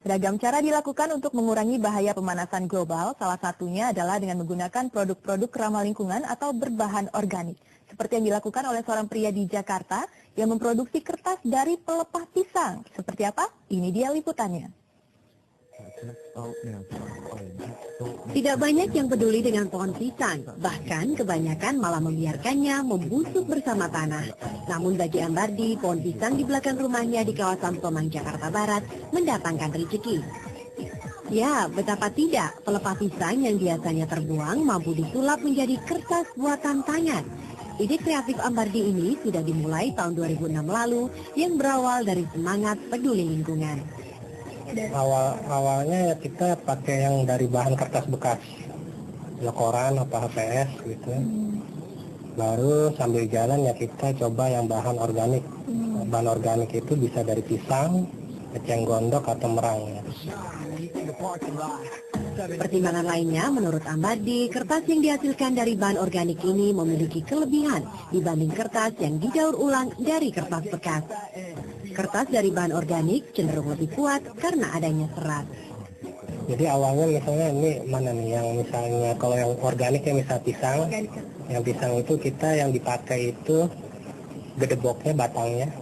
Beragam cara dilakukan untuk mengurangi bahaya pemanasan global, salah satunya adalah dengan menggunakan produk-produk ramah lingkungan atau berbahan organik. Seperti yang dilakukan oleh seorang pria di Jakarta yang memproduksi kertas dari pelepah pisang. Seperti apa? Ini dia liputannya. Tidak banyak yang peduli dengan pohon pisang, bahkan kebanyakan malah membiarkannya membusuk bersama tanah. Namun bagi Ambardi, pohon pisang di belakang rumahnya di kawasan Tomang, Jakarta Barat mendatangkan rezeki. Ya, betapa tidak, pelepah pisang yang biasanya terbuang mampu disulap menjadi kertas buatan tangan. Ide kreatif Ambardi ini sudah dimulai tahun 2006 lalu yang berawal dari semangat peduli lingkungan. Awalnya ya kita pakai yang dari bahan kertas bekas, ya koran apa HPS gitu. Baru sambil jalan ya kita coba yang bahan organik. Bahan organik itu bisa dari pisang, eceng gondok atau merang. Pertimbangan lainnya, menurut Ambardi, kertas yang dihasilkan dari bahan organik ini memiliki kelebihan dibanding kertas yang didaur ulang dari kertas bekas. Kertas dari bahan organik cenderung lebih kuat karena adanya serat. Jadi awalnya misalnya ini mana nih yang misalnya kalau yang organik ya misal pisang, yang pisang itu kita yang dipakai itu gedeboknya, batangnya,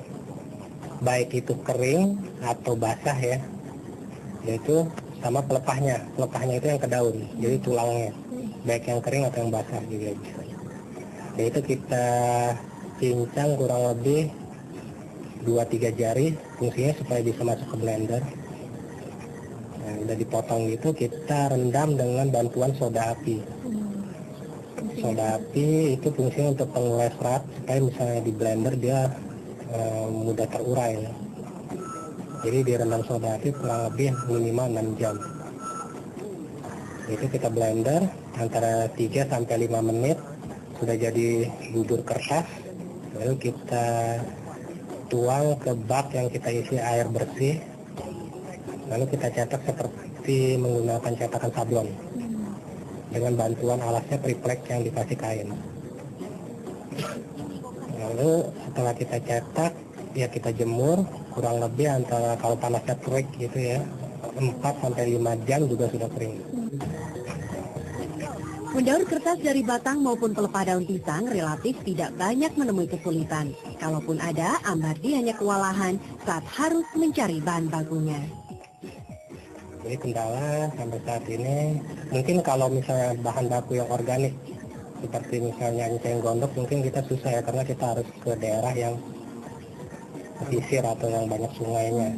baik itu kering atau basah ya, yaitu sama pelepahnya itu yang ke daun, jadi tulangnya, baik yang kering atau yang basah juga bisa. Yaitu kita cincang kurang lebih 2-3 jari, fungsinya supaya bisa masuk ke blender. Nah, udah dipotong gitu, kita rendam dengan bantuan soda api. Soda api itu fungsinya untuk pengurai serat, supaya misalnya di blender dia mudah terurai. Jadi direndam soda api kurang lebih minimal 6 jam. Itu kita blender antara 3-5 menit, sudah jadi bubur kertas. Lalu kita tuang ke bak yang kita isi air bersih, lalu kita cetak seperti menggunakan cetakan sablon dengan bantuan alasnya triplek yang dikasih kain. Lalu setelah kita cetak ya kita jemur kurang lebih antara, kalau panasnya terik gitu ya, 4-5 jam juga sudah kering. Mendaur kertas dari batang maupun pelepah daun pisang relatif tidak banyak menemui kesulitan. Kalaupun ada, Ambardi hanya kewalahan saat harus mencari bahan bakunya. Jadi kendala sampai saat ini, mungkin kalau misalnya bahan baku yang organik, seperti misalnya eceng gondok, mungkin kita susah ya, karena kita harus ke daerah yang pesisir atau yang banyak sungainya.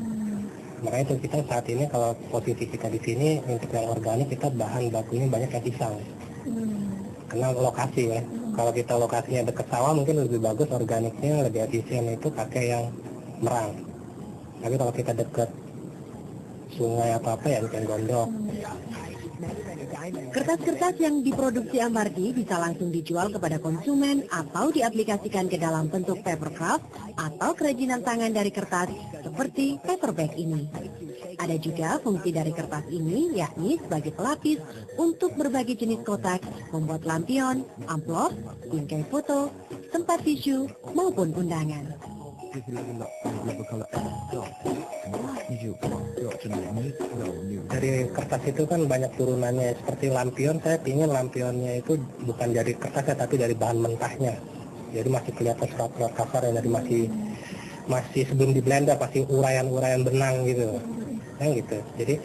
Makanya itu kita saat ini kalau posisi kita di sini untuk yang organik, kita bahan bakunya banyak yang pisang. Karena lokasi ya, kalau kita lokasinya dekat sawah mungkin lebih bagus organiknya, lebih efisien itu pakai yang merang. Tapi kalau kita dekat sungai apa ya eceng gondok. Kertas-kertas yang diproduksi Ambardi bisa langsung dijual kepada konsumen atau diaplikasikan ke dalam bentuk papercraft atau kerajinan tangan dari kertas seperti paperback ini. Ada juga fungsi dari kertas ini, yakni sebagai pelapis untuk berbagai jenis kotak, membuat lampion, amplop, bingkai foto, tempat tisu, maupun undangan. Dari kertas itu kan banyak turunannya, seperti lampion, saya ingin lampionnya itu bukan dari kertas ya, tapi dari bahan mentahnya. Jadi masih kelihatan serat-serat kasar yang dari masih sebelum di blender, pasti urayan-urayan benang gitu. Yang gitu. Jadi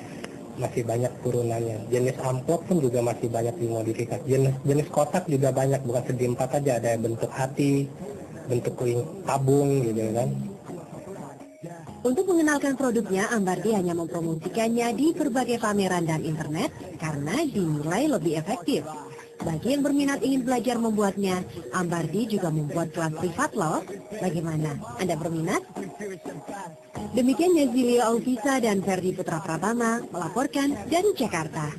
masih banyak turunannya. Jenis amplop pun juga masih banyak dimodifikasi. Jenis kotak juga banyak, bukan segi empat aja, ada bentuk hati, bentuk tabung gitu kan. Untuk mengenalkan produknya, Ambardi hanya mempromosikannya di berbagai pameran dan internet karena dinilai lebih efektif. Bagi yang berminat ingin belajar membuatnya, Ambardi juga membuat kelas privat loh. Bagaimana? Anda berminat? Demikian Yazilio Alvisa dan Ferdi Putra Pratama melaporkan dari Jakarta.